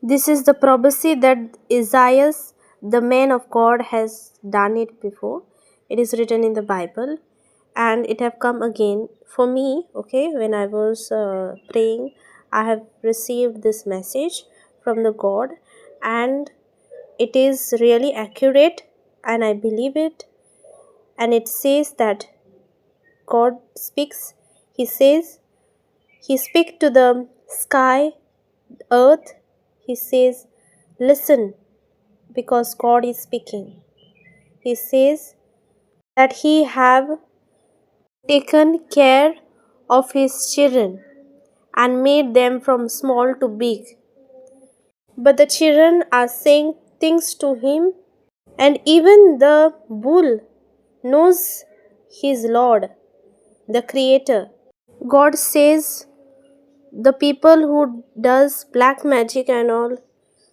This is the prophecy that Isaiah, the man of God, has done it before. It is written in the Bible, and it have come again for me. Okay, when I was praying, I have received this message from the God, and it is really accurate, and I believe it. And it says that God speaks. He says He speaks to the sky, earth. He says, "Listen, because God is speaking." He says that He have taken care of His children and made them from small to big. But the children are saying things to Him, and even the bull knows his Lord, the Creator. God says the people who does black magic and all,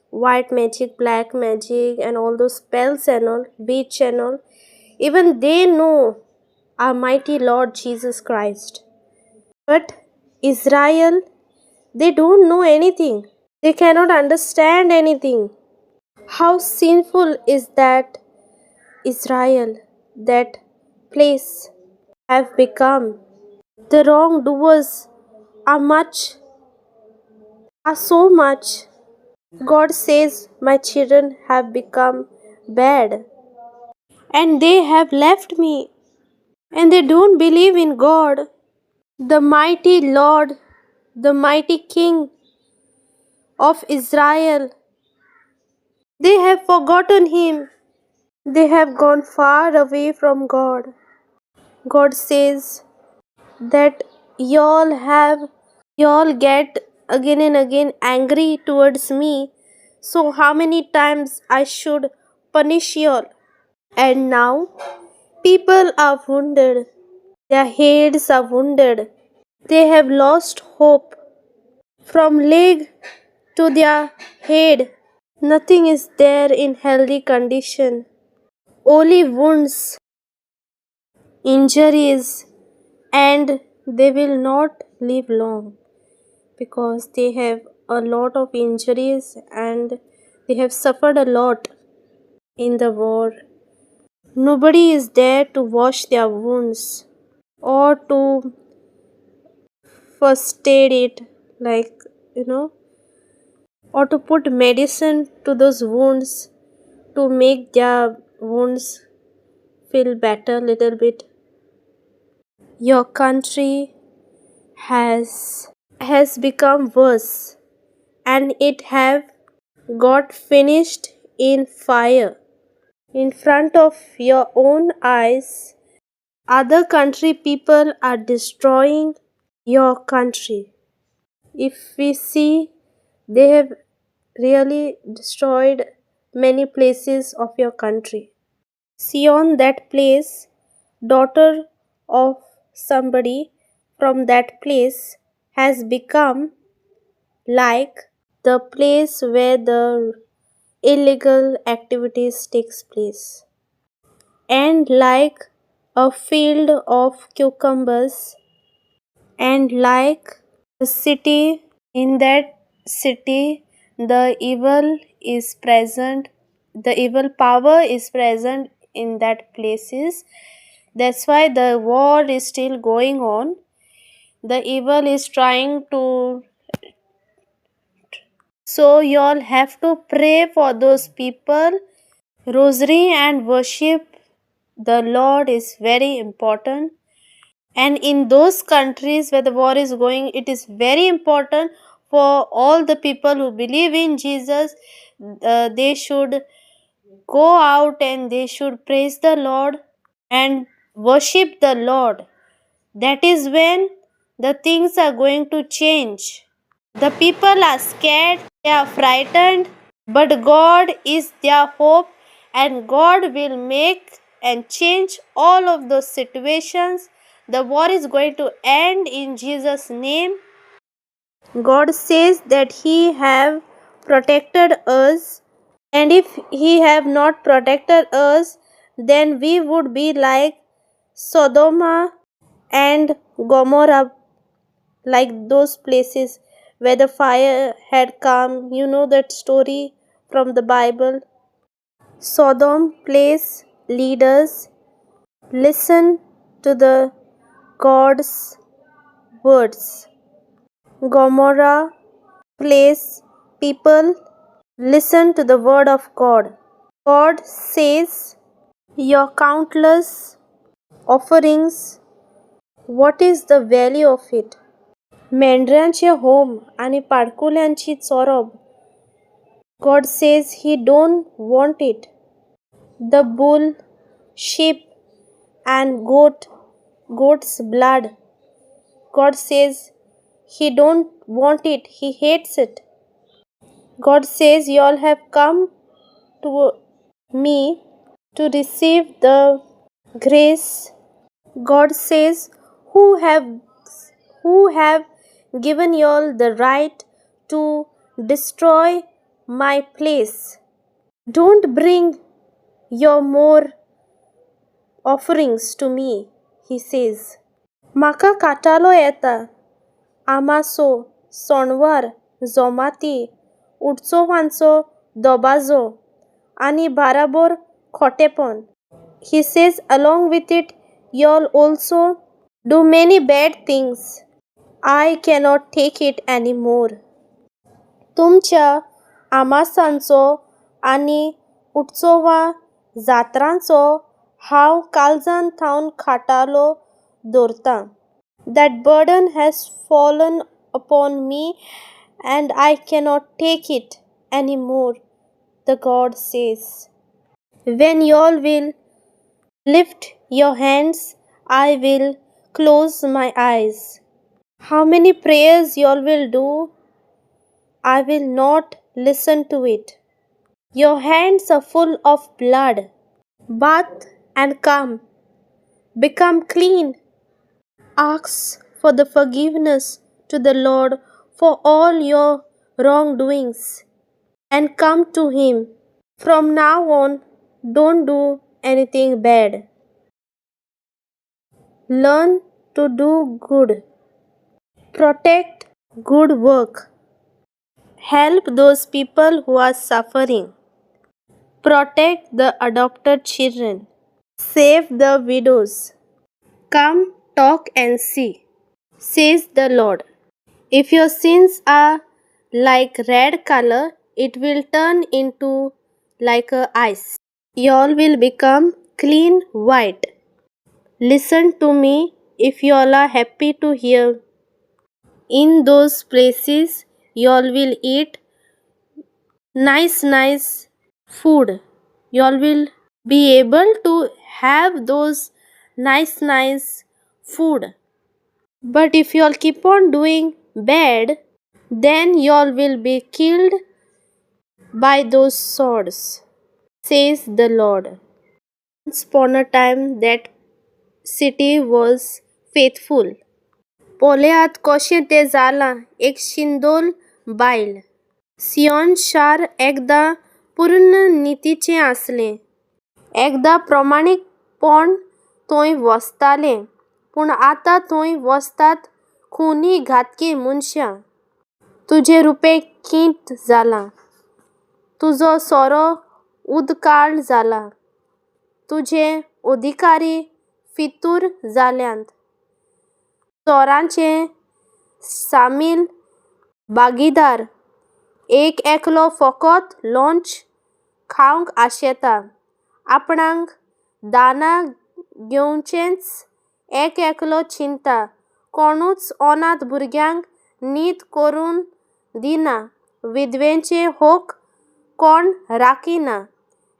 white magic, black magic, and all those spells and all, witch and all, even they know our mighty Lord Jesus Christ. But Israel, they don't know anything. They cannot understand anything. How sinful is that Israel, that place have become. The wrongdoers are so much. God says, "My children have become bad, and they have left me, and they don't believe in God, the mighty Lord, the mighty King of Israel. They have forgotten Him. They have gone far away from God." God says that y'all get again and again angry towards me. So how many times I should punish y'all? And now people are wounded. Their heads are wounded. They have lost hope. From leg to their head, nothing is there in healthy condition. Only wounds, injuries, and they will not live long because they have a lot of injuries and they have suffered a lot in the war. Nobody is there to wash their wounds or to first aid it, like, you know, or to put medicine to those wounds to make their wounds feel better little bit. Your country has become worse, and it have got finished in fire in front of your own eyes. Other country people are destroying your country. If we see, they have really destroyed many places of your country. Sion, that place, daughter of somebody from that place, has become like the place where the illegal activities takes place, and like a field of cucumbers, and like a city. In that city the evil is present, the evil power is present in that places. That's why the war is still going on. The evil is trying to, so you all have to pray for those people. Rosary and worship the Lord is very important. And in those countries where the war is going, it is very important for all the people who believe in Jesus. They should go out and they should praise the Lord and worship the Lord. That is when the things are going to change. The people are scared, they are frightened, but God is their hope, and God will make and change all of those situations. The war is going to end in Jesus' name. God says that He have protected us, and if He have not protected us, then we would be like Sodom and Gomorrah, like those places. where the fire had come. You know that story from the Bible. Sodom place leaders listen to the God's words. Gomorrah place people listen to the word of God. God says, your countless offerings, what is the value of it? मेंढरांचे होम आणि पाडकुल्यांची चोरब. God says he don't want it. The bull, sheep and goat's blood. God says he don't want it. He hates it. God says you all have come to me to receive the grace. God says who have given you all the right to destroy my place. Don't bring your more offerings to me, he says. Maka katalo येता आमासो सोणवार जोमाती उत्सवांचो दोबाजो आणि बाराबोर खोटेपण. He says along with it you'll also do many bad things. I cannot take it anymore. तुमच्या आमासांचो आणि उत्सवा जात्रांचो हांव काळजान थावन खाटालो दवरतां. That burden has fallen upon me and I cannot take it anymore, the God says. When y'all will lift your hands, I will close my eyes. How many prayers y'all will do, I will not listen to it. Your hands are full of blood. Bath and come. Become clean. Ask for the forgiveness to the Lord for all your wrongdoings and come to Him. From now on, don't do anything bad. Learn to do good. Protect good work. Help those people who are suffering. Protect the adopted children. Save the widows. Come, talk and see, says the Lord. If your sins are like red color, it will turn into like a ice. Y'all will become clean white. Listen to me if y'all are happy to hear. In those places, y'all will eat nice food. Y'all will be able to have those nice food. But if y'all keep on doing bad, then y'all will be killed by those swords, says the Lord. Once upon a time that city was faithful. पोल्यात कशें तें जालां एक शिंदोल बायल. सियोन शार एकदां पूर्ण नितीचें आसलें. एकदां प्रमाणीकपण थंय वसतालें, पूण आतां थंय वसतात खुनी घातकी मनशां. तुजें रुपें कीट जालां. तुजो सोरो उदकाळ जाला. तुजे अधिकारी फितूर जाल्यांत. चोरांचे सामील भागीदार एक एकलो फकत लॉंच खावंक आशेता. आपणाक दाना घेवचेंच एक एकलो चिंता. कोणूच अनाथ भुरग्यांक नीत करून दिना. विधवेंचे होक कोण राखीना.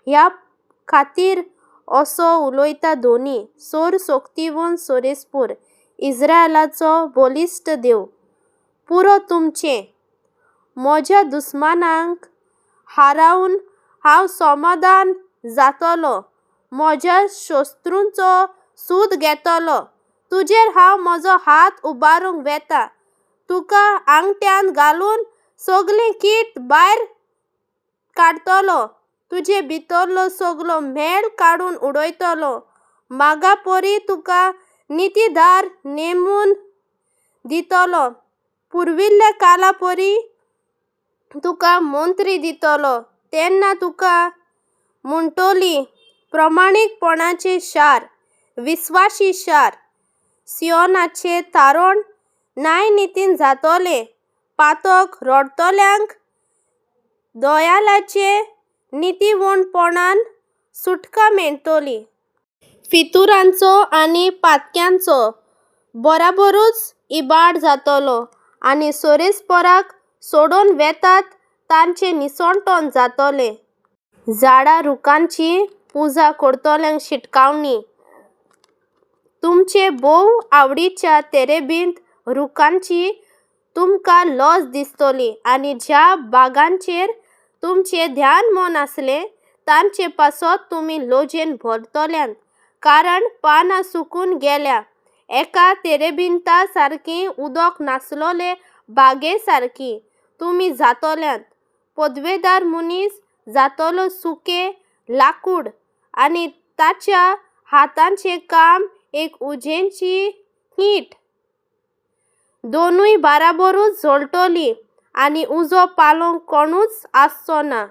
ह्या खातीर असो उलयता धोनी सोर सोक्तीवन सोरेस्पूर इस्रायलाचो बोलिश्ट देव. पुरो तुमचें. म्हज्या दुस्मानांक हारावन हांव समाधान जातलो. म्हज्या शत्रूंचो सूद घेतलो. तुजेर हांव म्हजो हात उबारूंक वेता. तुका आंगठ्यान घालून सगळें कीट भायर काडतलो. तुजे भितरलो सगळो मेळ काडून उडयतलो. मागा परी तुका नितीदार नेमून दितलो. पुर्विल्ल्या काला परी तुका मंत्री दितलो, तेन्ना तुका म्हणटोली प्रमाणीकपणाचे शार, विस्वासी शार. सियोनाचे तारण न्याय नितीन जातोले, पातक रडतल्यांक दयालाचे नितीवणपणान सुटका मेळटली. फितुरांचो आनी पातक्यांचो बराबरूच इबाड जातलो आनी सोरेस्पराक सोडून वेतात तांचे निसणटोन जातोलें. झाडां रुखांची पुजा करतल्यांक शिटकावणी. तुमचे बोव आवडीच्या तेरेबीत रुखांची तुमकां लज दिसतली आनी ज्या बागांचेर तुमचें ध्यान मन आसलें तांचे पासत तुमी लोजेन भरतल्यांत, कारण पानां सुकून गेल्या. एका तेरेबिंता सारकी उदक नासलोले बागे सारकी तुमी जातल्यांत. पदवेदार मनीस जातलो सुकें लाकूड आनी ताच्या हातांचें काम एक उजेची हीट. दोनूय बराबरूच जळटली आनी उजो पालोवंक कोणूच आसचो ना.